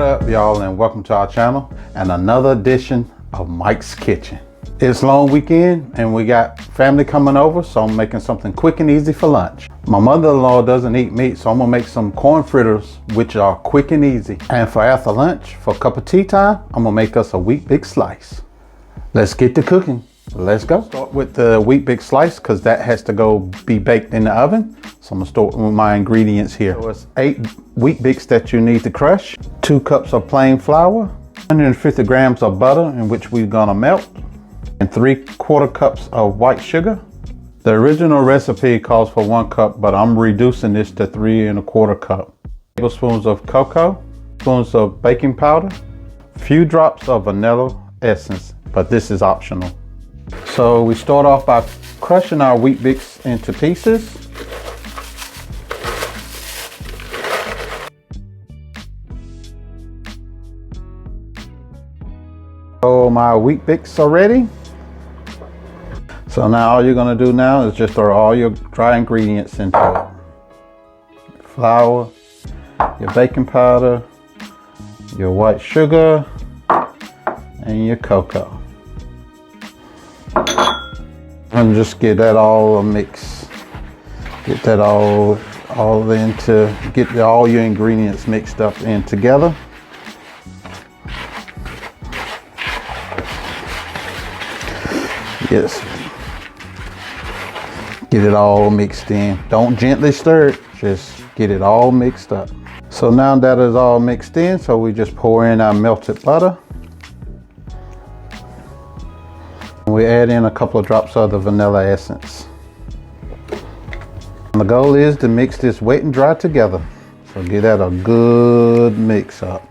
up, y'all, and welcome to our channel and another edition of Mike's Kitchen. It's long weekend and we got family coming over, so I'm making something quick and easy for lunch. My mother-in-law doesn't eat meat, so I'm gonna make some corn fritters, which are quick and easy. And for after lunch, for a cup of tea time, I'm gonna make us a Weetbix slice. Let's get to cooking. Let's go. Start with the Weetbix slice because that has to go be baked in the oven. So I'm gonna start with my ingredients here. So it's 8 Weetbix that you need to crush, 2 cups of plain flour, 150 grams of butter in which we're gonna melt, and 3/4 cups of white sugar. The original recipe calls for 1 cup, but I'm reducing this to 3¼ cup. Tablespoons of cocoa, spoons of baking powder, a few drops of vanilla essence, but this is optional. So we start off by crushing our Weetbix into pieces. So my Weetbix are ready. So now all you're gonna do now is just throw all your dry ingredients into it. Flour, your baking powder, your white sugar, and your cocoa. And just get that all mixed. Get that all into, get all your ingredients mixed up in together. Yes. Get it all mixed in. Don't gently stir it, just get it all mixed up. So now that is all mixed in, so we just pour in our melted butter. We add in a couple of drops of the vanilla essence. And the goal is to mix this wet and dry together. So get that a good mix up.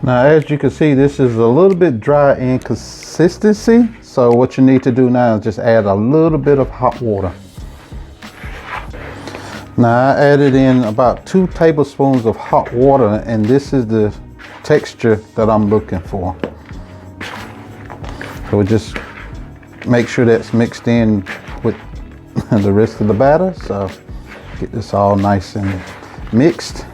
Now, as you can see, this is a little bit dry in consistency. So what you need to do now is just add a little bit of hot water. Now I added in about 2 tablespoons of hot water, and this is the texture that I'm looking for. So just make sure that's mixed in with the rest of the batter. So get this all nice and mixed.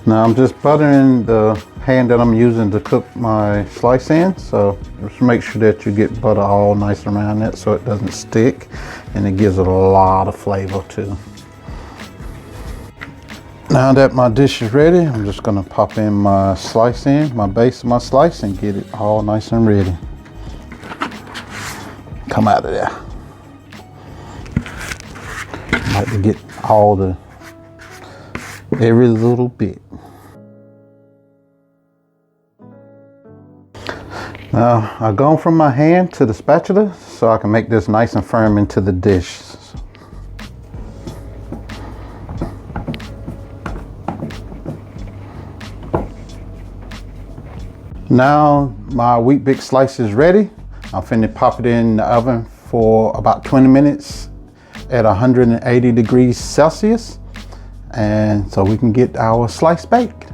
Now I'm just buttering the pan that I'm using to cook my slice in. So just make sure that you get butter all nice around that so it doesn't stick, and it gives it a lot of flavor too. Now that my dish is ready, I'm just gonna pop in my slice in, my base of my slice, and get it all nice and ready. Come out of there. I like to get every little bit. Now I've gone from my hand to the spatula so I can make this nice and firm into the dish. Now my Weetbix slice is ready. I'm finna pop it in the oven for about 20 minutes at 180 degrees Celsius, and so we can get our slice baked.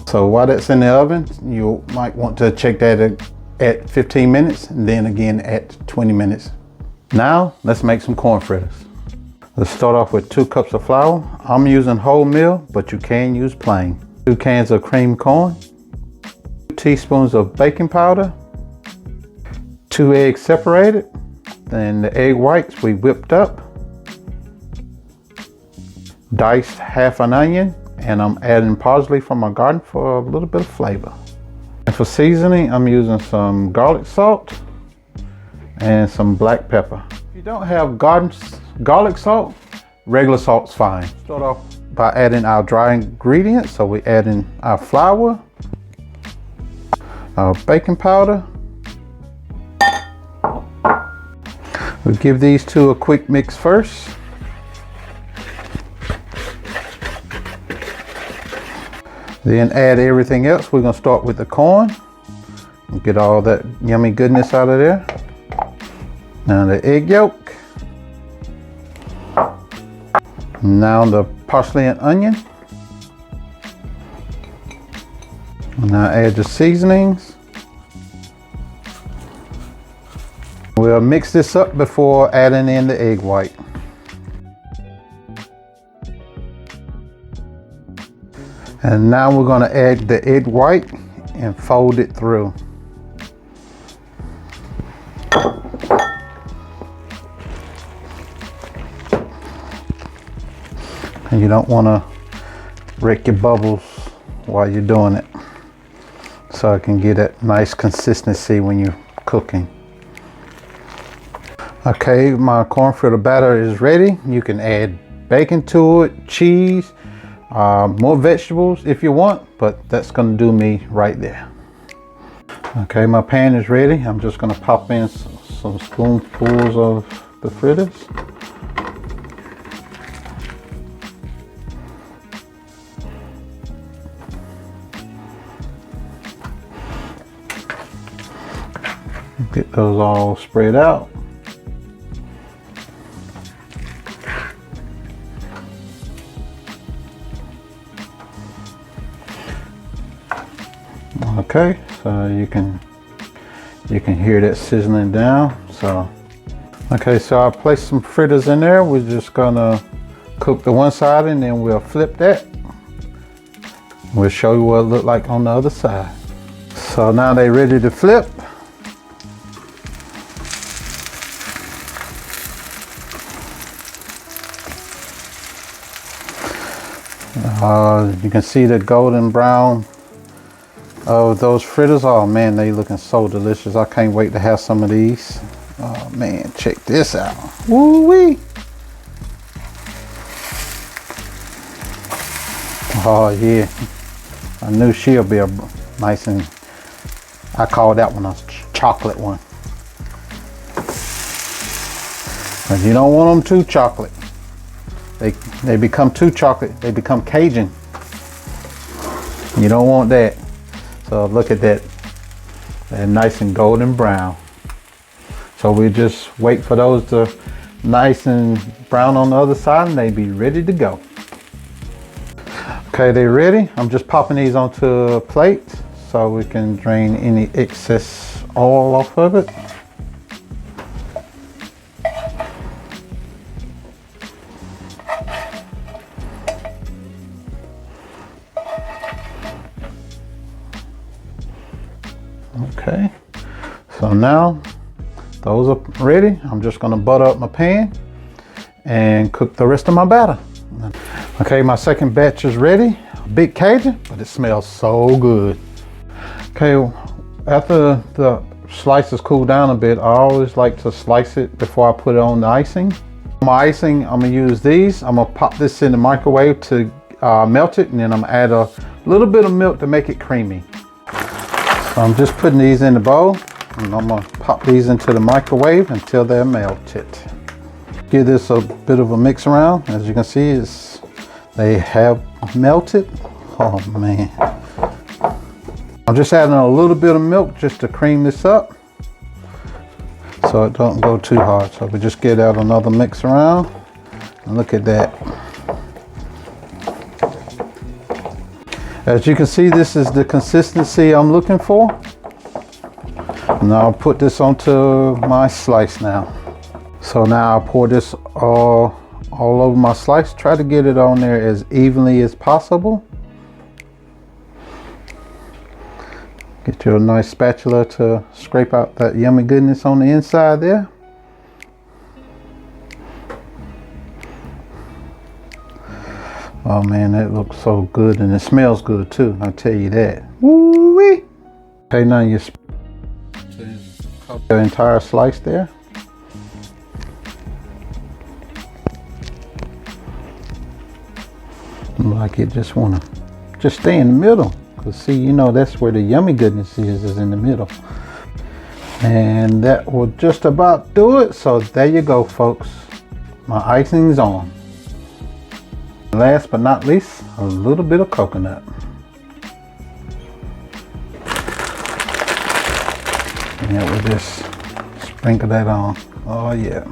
So while that's in the oven, you might want to check that at 15 minutes and then again at 20 minutes. Now let's make some corn fritters. Let's start off with 2 cups of flour. I'm using wholemeal, but you can use plain. 2 cans of creamed corn, 2 teaspoons of baking powder, 2 eggs separated, then the egg whites we whipped up, diced half an onion, and I'm adding parsley from my garden for a little bit of flavor. And for seasoning, I'm using some garlic salt and some black pepper. If you don't have garlic salt, regular salt's fine. Start off by adding our dry ingredients. So we add in our flour, our baking powder. We'll give these two a quick mix first. Then add everything else. We're gonna start with the corn and get all that yummy goodness out of there. Now the egg yolk. Now the parsley and onion. Now add the seasonings. We'll mix this up before adding in the egg white. And now we're going to add the egg white and fold it through. And you don't want to wreck your bubbles while you're doing it, so it can get that nice consistency when you're cooking. Okay, my corn fritter batter is ready. You can add bacon to it, cheese, more vegetables if you want, but that's going to do me right there. Okay, my pan is ready. I'm just going to pop in some spoonfuls of the fritters. Get those all spread out. Okay, so you can hear that sizzling down. So okay, so I placed some fritters in there. We're just gonna cook the one side and then we'll flip that. We'll show you what it look like on the other side. So now they're ready to flip. You can see the golden brown of those fritters. Oh man, they looking so delicious. I can't wait to have some of these. Oh man, check this out. Woo-wee. Oh yeah, I knew she'll be a nice, and I call that one a chocolate one. But you don't want them too chocolate. They become too chocolate. They become Cajun. You don't want that. So look at that. They're nice and golden brown. So we just wait for those to nice and brown on the other side, and they be ready to go. Okay, they're ready. I'm just popping these onto a plate so we can drain any excess oil off of it. Okay, so now those are ready. I'm just gonna butter up my pan and cook the rest of my batter. Okay, my second batch is ready. A big Cajun, but it smells so good. Okay, after the slices cool down a bit, I always like to slice it before I put it on the icing. My icing, I'm gonna use these. I'm gonna pop this in the microwave to melt it, and then I'm gonna add a little bit of milk to make it creamy. So I'm just putting these in the bowl, and I'm gonna pop these into the microwave until they're melted. Give this a bit of a mix around. As you can see, they have melted. Oh man. I'm just adding a little bit of milk just to cream this up so it don't go too hard. So we just get out another mix around, and look at that. As you can see, this is the consistency I'm looking for. And I'll put this onto my slice now. So now I'll pour this all over my slice. Try to get it on there as evenly as possible. Get you a nice spatula to scrape out that yummy goodness on the inside there. Oh man, that looks so good, and it smells good too, I'll tell you that. Woo-wee! Okay, now you the entire slice there. Like it just wanna stay in the middle, because see, you know, that's where the yummy goodness is in the middle. And that will just about do it. So there you go, folks. My icing's on. Last but not least, a little bit of coconut. And we'll just sprinkle that on. Oh yeah.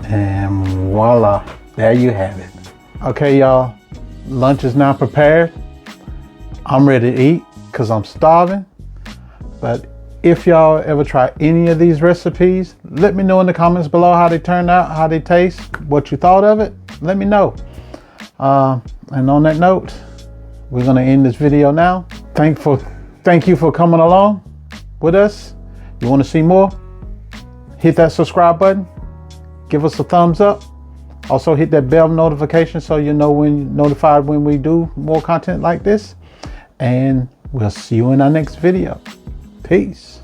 And voila, there you have it. Okay, y'all, lunch is now prepared. I'm ready to eat because I'm starving. But If y'all ever try any of these recipes, let me know in the comments below how they turned out, how they taste, what you thought of it. Let me know. And on that note, we're gonna end this video now. Thank you for coming along with us. You wanna see more? Hit that subscribe button. Give us a thumbs up. Also hit that bell notification so you know when notified when we do more content like this. And we'll see you in our next video. Peace.